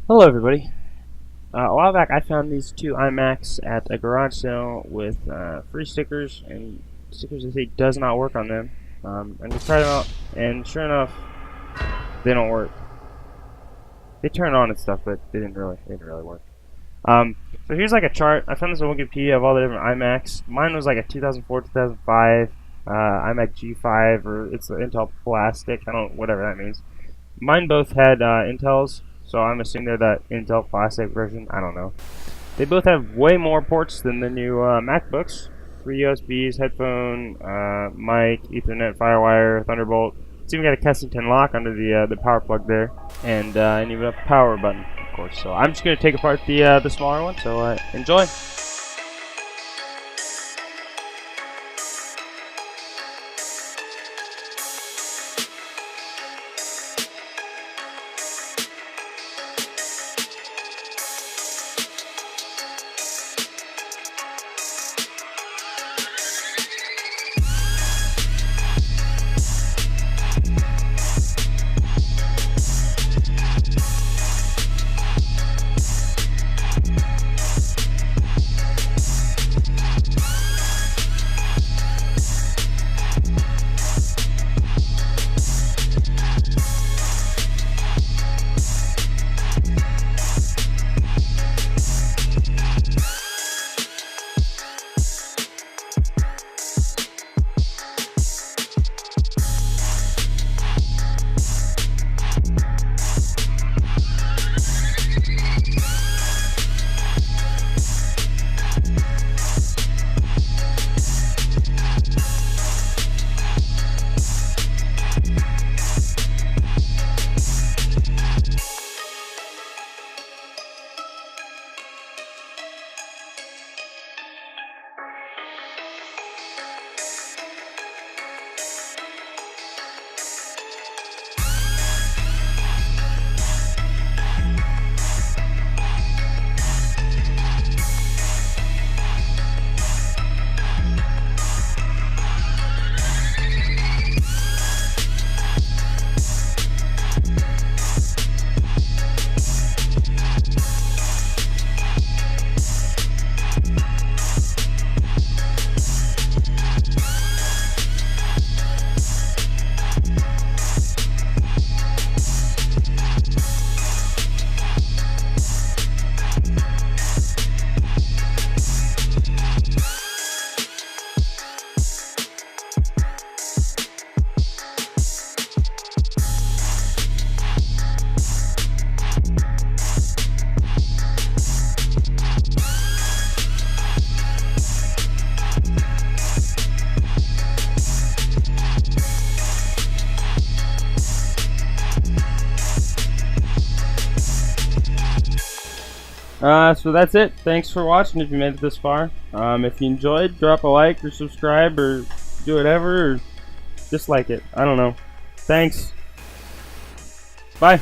Hello everybody. A while back I found these two iMacs at a garage sale with free stickers and stickers that say does not work on them. And we tried them out and sure enough they don't work. They turn on and stuff, but they didn't really work. So here's like a chart. I found this on Wikipedia of all the different iMacs. Mine was like a 2004, 2005 iMac G5, or it's an Intel Plastic. I don't whatever that means. Mine both had Intels. So I'm assuming they're that Intel Classic version. I don't know. They both have way more ports than the new MacBooks. 3 USBs, headphone, mic, Ethernet, FireWire, Thunderbolt. It's even got a Kensington lock under the power plug there, and even a power button, of course. So I'm just gonna take apart the smaller one. So enjoy. So that's it. Thanks for watching if you made it this far. If you enjoyed, drop a like or subscribe or do whatever or dislike it. I don't know. Thanks. Bye.